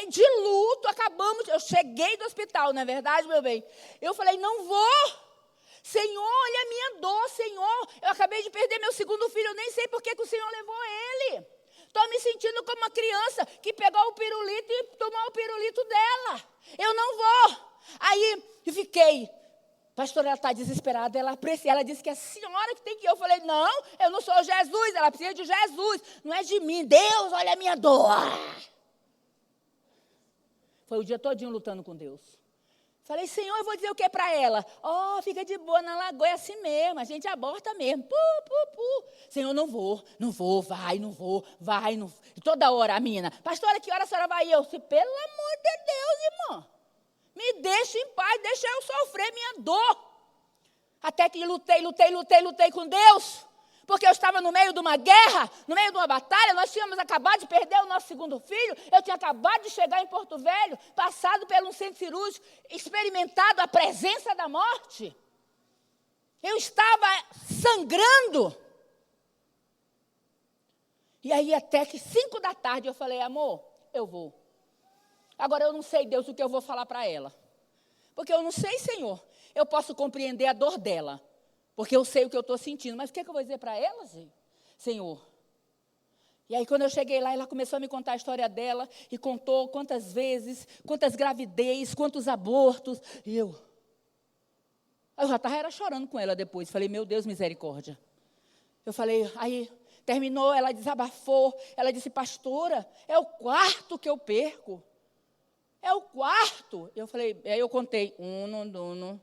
de luto, acabamos, eu cheguei do hospital, não é verdade, meu bem? Eu falei, não vou. Senhor, olha a minha dor, Senhor. Eu acabei de perder meu segundo filho, eu nem sei por que o Senhor levou ele. Estou me sentindo como uma criança que pegou o pirulito e tomou o pirulito dela. Eu não vou. Aí eu fiquei, pastora, ela está desesperada, ela disse que é a senhora que tem que ir. Eu falei, não, eu não sou Jesus, ela precisa de Jesus, não é de mim. Deus, olha a minha dor. Foi o dia todinho lutando com Deus. Falei, Senhor, eu vou dizer o que para ela? Fica de boa na lagoa, é assim mesmo, a gente aborta mesmo. Senhor, não vou, vai, não vou. E toda hora a menina, pastora, que hora a senhora vai? Eu disse, pelo amor de Deus, irmã, me deixa em paz, deixa eu sofrer minha dor. Até que lutei com Deus. Porque eu estava no meio de uma guerra, no meio de uma batalha, nós tínhamos acabado de perder o nosso segundo filho, eu tinha acabado de chegar em Porto Velho, passado por um centro cirúrgico, experimentado a presença da morte. Eu estava sangrando. E aí até que 5 da tarde eu falei, amor, eu vou. Agora eu não sei, Deus, o que eu vou falar para ela. Porque eu não sei, Senhor, eu posso compreender a dor dela. Porque eu sei o que eu estou sentindo. Mas o que eu vou dizer para ela, Senhor? E aí, quando eu cheguei lá, ela começou a me contar a história dela. E contou quantas vezes, quantas gravidez, quantos abortos. E eu já estava chorando com ela depois. Falei, meu Deus, misericórdia. Eu falei, aí terminou, ela desabafou. Ela disse, pastora, é o 4º que eu perco. É o 4º. Eu falei, aí eu contei. 1, 2...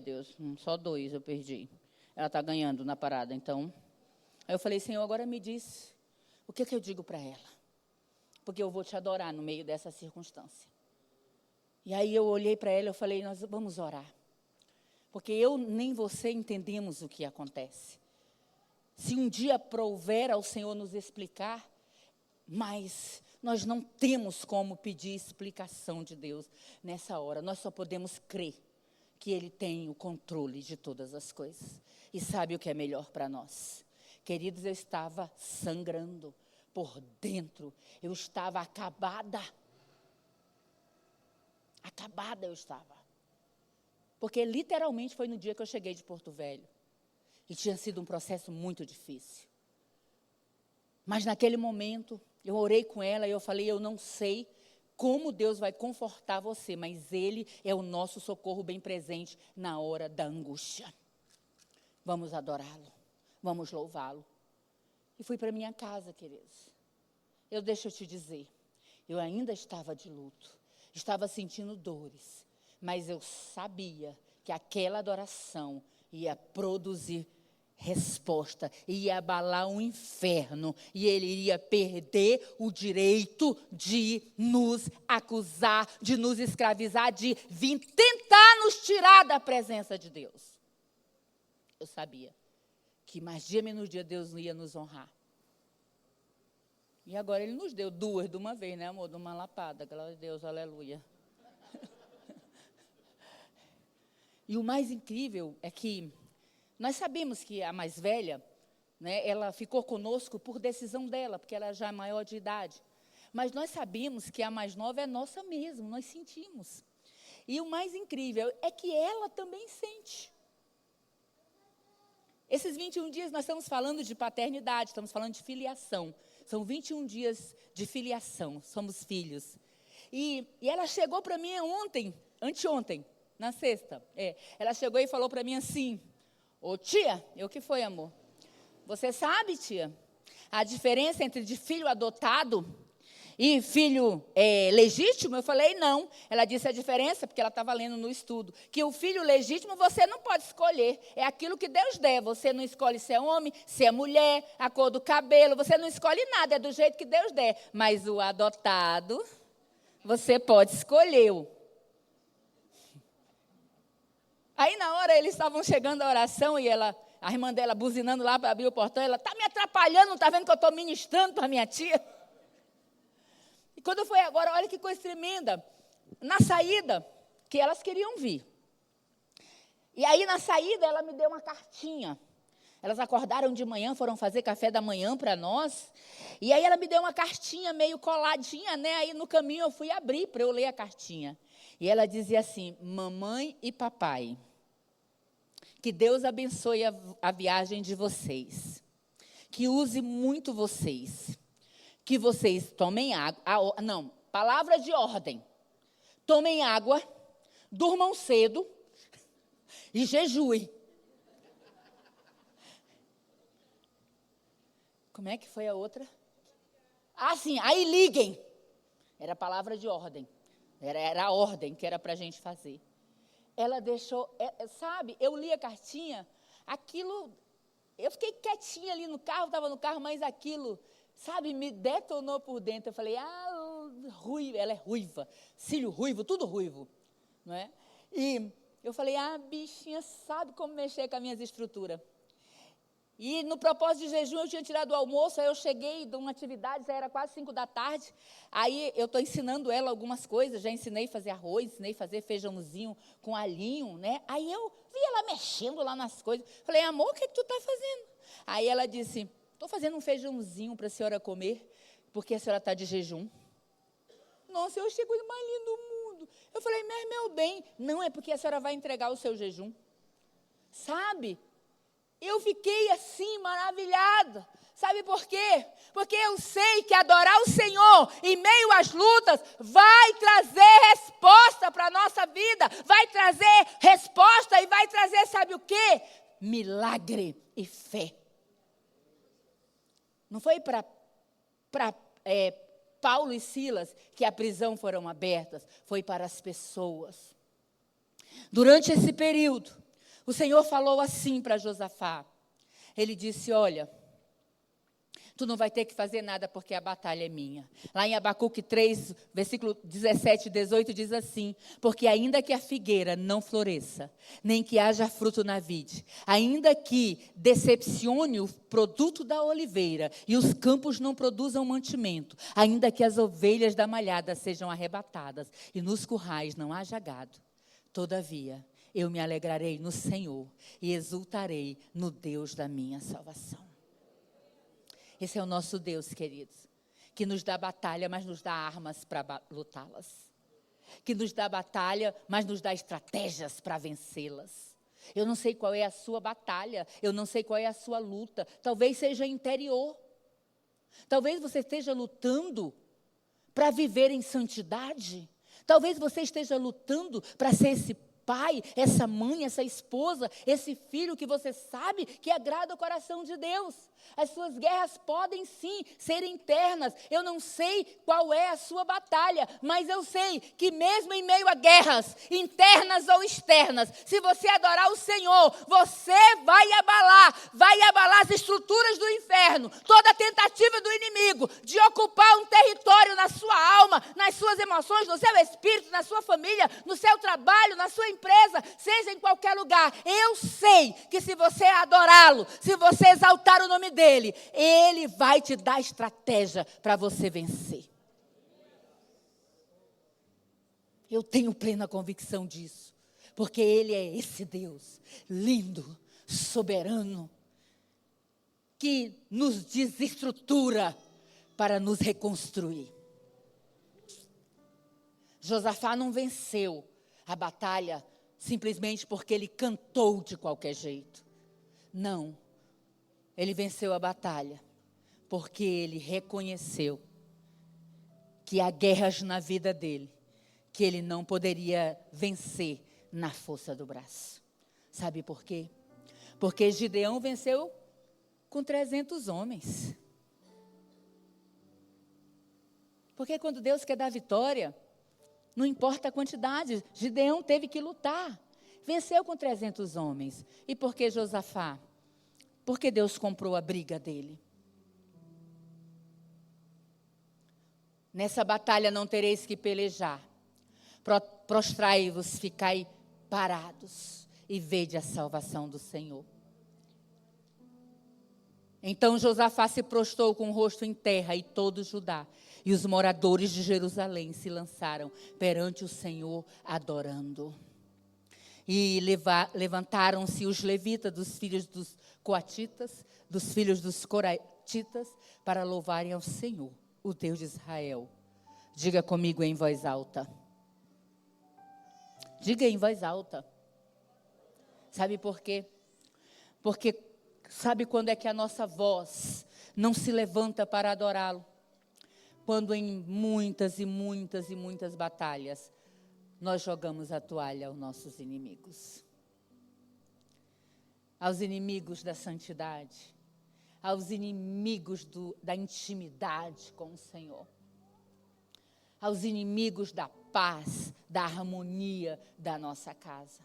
Deus, só 2 eu perdi. Ela está ganhando na parada, então. Aí eu falei, Senhor, agora me diz, o que eu digo para ela? Porque eu vou te adorar no meio dessa circunstância. E aí eu olhei para ela e falei, nós vamos orar. Porque eu nem você entendemos o que acontece. Se um dia prouver ao Senhor nos explicar, mas nós não temos como pedir explicação de Deus nessa hora. Nós só podemos crer que Ele tem o controle de todas as coisas e sabe o que é melhor para nós. Queridos, eu estava sangrando por dentro, eu estava acabada. Acabada eu estava. Porque literalmente foi no dia que eu cheguei de Porto Velho. E tinha sido um processo muito difícil. Mas naquele momento, eu orei com ela e eu falei, eu não sei como Deus vai confortar você, mas Ele é o nosso socorro bem presente na hora da angústia. Vamos adorá-lo, vamos louvá-lo. E fui para minha casa, queridos. Deixa eu te dizer, eu ainda estava de luto, estava sentindo dores, mas eu sabia que aquela adoração ia produzir resposta, ia abalar um inferno, e ele iria perder o direito de nos acusar, de nos escravizar, de vir tentar nos tirar da presença de Deus. Eu sabia que mais dia menos dia Deus ia nos honrar. E agora ele nos deu duas de uma vez, né, amor? De uma lapada, glória a Deus, aleluia. E o mais incrível é que nós sabemos que a mais velha, né, ela ficou conosco por decisão dela, porque ela já é maior de idade. Mas nós sabemos que a mais nova é nossa mesmo, nós sentimos. E o mais incrível é que ela também sente. Esses 21 dias nós estamos falando de paternidade, estamos falando de filiação. São 21 dias de filiação, somos filhos. E ela chegou para mim anteontem, na sexta. Ela chegou e falou para mim assim: ô tia, o que foi, amor? Você sabe, tia, a diferença entre de filho adotado e filho legítimo? Eu falei, não. Ela disse a diferença, porque ela estava lendo no estudo, que o filho legítimo você não pode escolher. É aquilo que Deus der. Você não escolhe se é homem, se é mulher, a cor do cabelo. Você não escolhe nada, é do jeito que Deus der. Mas o adotado, você pode escolher. Aí, na hora, eles estavam chegando à oração e a irmã dela buzinando lá para abrir o portão. Ela, está me atrapalhando, não está vendo que eu estou ministrando para a minha tia? E quando foi agora, olha que coisa tremenda. Na saída, que elas queriam vir. E aí, na saída, ela me deu uma cartinha. Elas acordaram de manhã, foram fazer café da manhã para nós. E aí, ela me deu uma cartinha meio coladinha, né? Aí, no caminho, eu fui abrir para eu ler a cartinha. E ela dizia assim: mamãe e papai, que Deus abençoe a viagem de vocês. Que use muito vocês. Que vocês tomem água. Palavra de ordem. Tomem água, durmam cedo e jejuem. Como é que foi a outra? Ah, sim, aí liguem. Era a palavra de ordem. Era a ordem que era para a gente fazer. Ela deixou, sabe, eu li a cartinha, aquilo, eu fiquei quietinha ali no carro, estava no carro, mas aquilo, sabe, me detonou por dentro. Eu falei, ruiva, ela é ruiva, cílio ruivo, tudo ruivo, não é? E eu falei, bichinha, sabe como mexer com as minhas estruturas. E no propósito de jejum, eu tinha tirado o almoço, aí eu cheguei de uma atividade, já era quase 5 da tarde, aí eu estou ensinando ela algumas coisas, já ensinei a fazer arroz, ensinei a fazer feijãozinho com alhinho, né? Aí eu vi ela mexendo lá nas coisas, falei, amor, o que tu está fazendo? Aí ela disse, estou fazendo um feijãozinho para a senhora comer, porque a senhora está de jejum. Nossa, eu achei a coisa mais linda do mundo. Eu falei, mas meu bem, não é porque a senhora vai entregar o seu jejum, sabe? Eu fiquei assim, maravilhada. Sabe por quê? Porque eu sei que adorar o Senhor em meio às lutas vai trazer resposta para a nossa vida. Vai trazer resposta e vai trazer, sabe o quê? Milagre e fé. Não foi para Paulo e Silas que a prisão foram abertas. Foi para as pessoas. Durante esse período, o Senhor falou assim para Josafá. Ele disse, olha, tu não vai ter que fazer nada porque a batalha é minha. Lá em Abacuque 3, versículo 17 e 18, diz assim, porque ainda que a figueira não floresça, nem que haja fruto na vide, ainda que decepcione o produto da oliveira e os campos não produzam mantimento, ainda que as ovelhas da malhada sejam arrebatadas e nos currais não haja gado, todavia, eu me alegrarei no Senhor e exultarei no Deus da minha salvação. Esse é o nosso Deus, queridos, que nos dá batalha, mas nos dá armas para lutá-las. Que nos dá batalha, mas nos dá estratégias para vencê-las. Eu não sei qual é a sua batalha, eu não sei qual é a sua luta. Talvez seja interior. Talvez você esteja lutando para viver em santidade. Talvez você esteja lutando para ser esse pai, essa mãe, essa esposa, esse filho que você sabe que agrada o coração de Deus. As suas guerras podem sim ser internas. Eu não sei qual é a sua batalha, mas eu sei que mesmo em meio a guerras, internas ou externas, se você adorar o Senhor, você vai abalar as estruturas do inferno, toda tentativa do inimigo de ocupar um território na sua alma, nas suas emoções, no seu espírito, na sua família, no seu trabalho, na sua empresa, seja em qualquer lugar. Eu sei que se você adorá-lo, se você exaltar o nome dele, ele vai te dar estratégia para você vencer. Eu tenho plena convicção disso, porque ele é esse Deus lindo, soberano, que nos desestrutura para nos reconstruir. Josafá não venceu a batalha simplesmente porque ele cantou de qualquer jeito. Não. Ele venceu a batalha porque ele reconheceu que há guerras na vida dele que ele não poderia vencer na força do braço. Sabe por quê? Porque Gideão venceu com 300 homens. Porque quando Deus quer dar vitória, não importa a quantidade, Gideão teve que lutar. Venceu com 300 homens. E por que Josafá? Porque Deus comprou a briga dele. Nessa batalha não tereis que pelejar. Prostrai-vos, ficai parados e vede a salvação do Senhor. Então Josafá se prostrou com o rosto em terra e todo Judá. E os moradores de Jerusalém se lançaram perante o Senhor adorando. E levantaram-se os levitas dos filhos dos coatitas, dos filhos dos coratitas, para louvarem ao Senhor, o Deus de Israel. Diga comigo em voz alta. Diga em voz alta. Sabe por quê? Porque sabe quando é que a nossa voz não se levanta para adorá-lo? Quando em muitas e muitas e muitas batalhas nós jogamos a toalha aos nossos inimigos. Aos inimigos da santidade, aos inimigos da intimidade com o Senhor, aos inimigos da paz, da harmonia da nossa casa.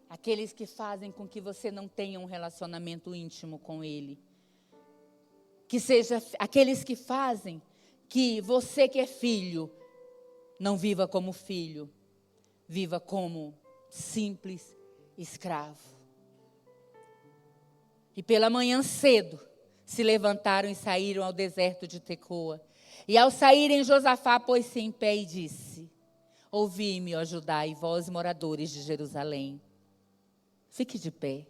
Aqueles que fazem com que você não tenha um relacionamento íntimo com Ele. Que seja aqueles que fazem que você que é filho, não viva como filho, viva como simples escravo. E pela manhã cedo, se levantaram e saíram ao deserto de Tecoa. E ao saírem, Josafá pôs-se em pé e disse: ouvi-me, ó Judá, e vós, moradores de Jerusalém. Fique de pé.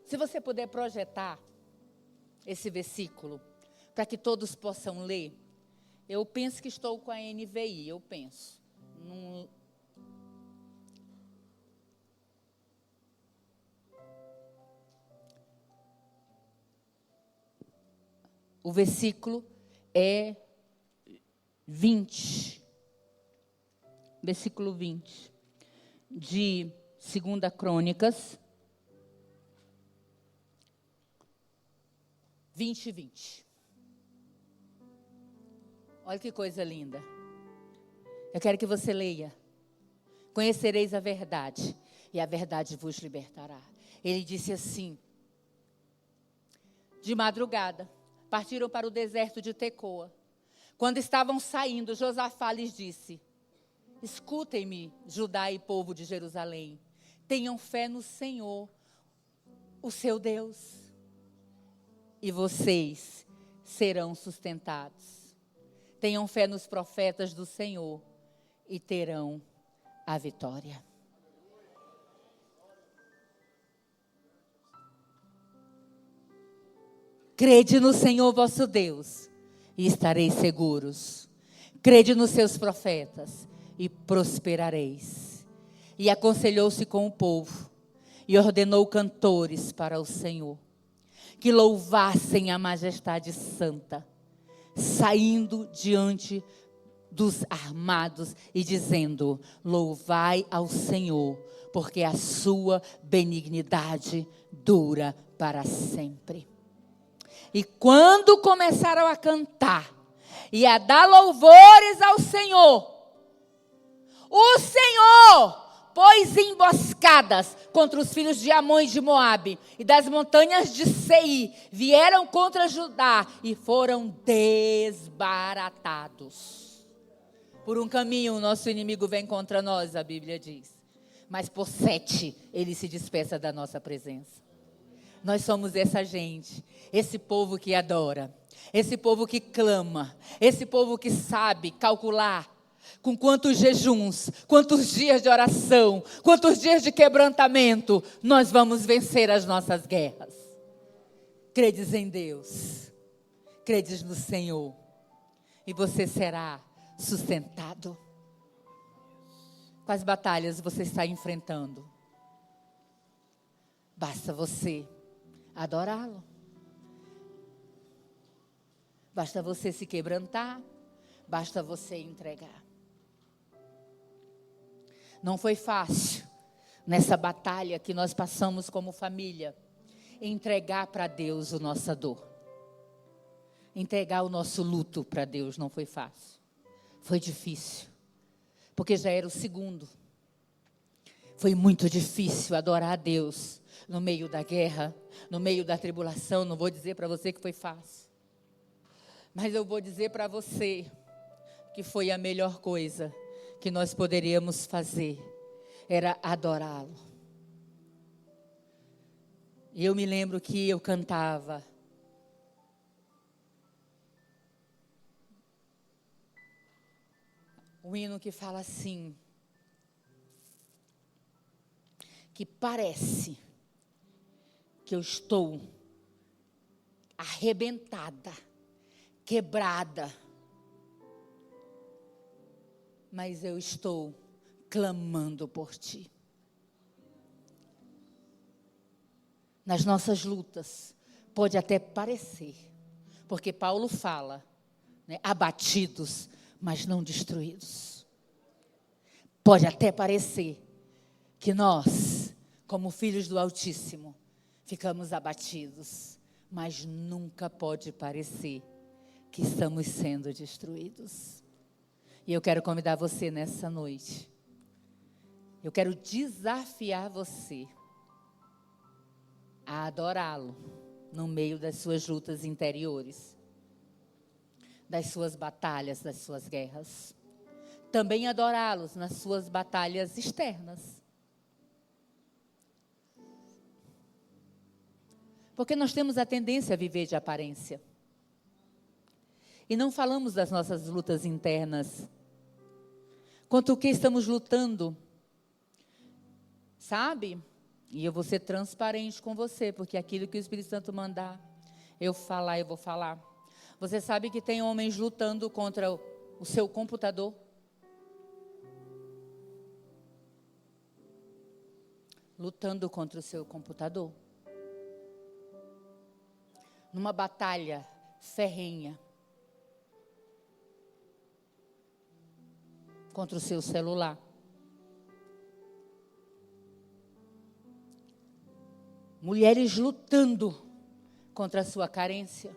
Se você puder projetar esse versículo, para que todos possam ler, eu penso que estou com a NVI, eu penso. O versículo é 20. Versículo 20. De 2 Crônicas. 20 e 20. Olha que coisa linda. Eu quero que você leia. Conhecereis a verdade, e a verdade vos libertará. Ele disse assim: de madrugada, partiram para o deserto de Tecoa. Quando estavam saindo, Josafá lhes disse: escutem-me, Judá e povo de Jerusalém. Tenham fé no Senhor, o seu Deus, e vocês serão sustentados. Tenham fé nos profetas do Senhor e terão a vitória. Crede no Senhor vosso Deus e estareis seguros. Crede nos seus profetas e prosperareis. E aconselhou-se com o povo e ordenou cantores para o Senhor, que louvassem a majestade santa saindo diante dos armados e dizendo: louvai ao Senhor, porque a sua benignidade dura para sempre. E quando começaram a cantar e a dar louvores ao Senhor, o Senhor pôs emboscadas contra os filhos de Amon e de Moabe, e das montanhas de Seir vieram contra Judá e foram desbaratados. Por um caminho o nosso inimigo vem contra nós, a Bíblia diz, mas por 7 ele se dispersa da nossa presença. Nós somos essa gente, esse povo que adora, esse povo que clama, esse povo que sabe calcular com quantos jejuns, quantos dias de oração, quantos dias de quebrantamento nós vamos vencer as nossas guerras. Credes em Deus, credes no Senhor, e você será sustentado. Quais batalhas você está enfrentando? Basta você adorá-lo. Basta você se quebrantar. Basta você entregar. Não foi fácil, nessa batalha que nós passamos como família, entregar para Deus a nossa dor. Entregar o nosso luto para Deus não foi fácil. Foi difícil, porque já era o segundo. Foi muito difícil adorar a Deus no meio da guerra, no meio da tribulação. Não vou dizer para você que foi fácil, mas eu vou dizer para você que foi a melhor coisa que nós poderíamos fazer, era adorá-lo. E eu me lembro que eu cantava: um hino que fala assim, que parece que eu estou arrebentada, quebrada, mas eu estou clamando por ti. Nas nossas lutas, pode até parecer, porque Paulo fala, né, abatidos, mas não destruídos. Pode até parecer que nós, como filhos do Altíssimo, ficamos abatidos, mas nunca pode parecer que estamos sendo destruídos. E eu quero convidar você nessa noite. Eu quero desafiar você a adorá-lo no meio das suas lutas interiores, das suas batalhas, das suas guerras. Também adorá-los nas suas batalhas externas. Porque nós temos a tendência a viver de aparência. E não falamos das nossas lutas internas. Quanto o que estamos lutando, sabe? E eu vou ser transparente com você, porque aquilo que o Espírito Santo mandar eu falar, eu vou falar. Você sabe que tem homens lutando contra o seu computador? Lutando contra o seu computador. Numa batalha ferrenha. Contra o seu celular. Mulheres lutando contra a sua carência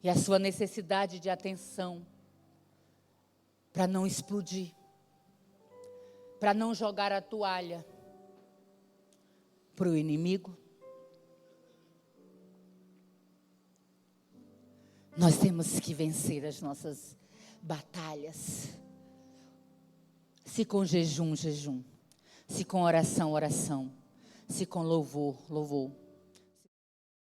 e a sua necessidade de atenção para não explodir, para não jogar a toalha para o inimigo. Nós temos que vencer as nossas batalhas. Se com jejum, jejum. Se com oração, oração. Se com louvor, louvor.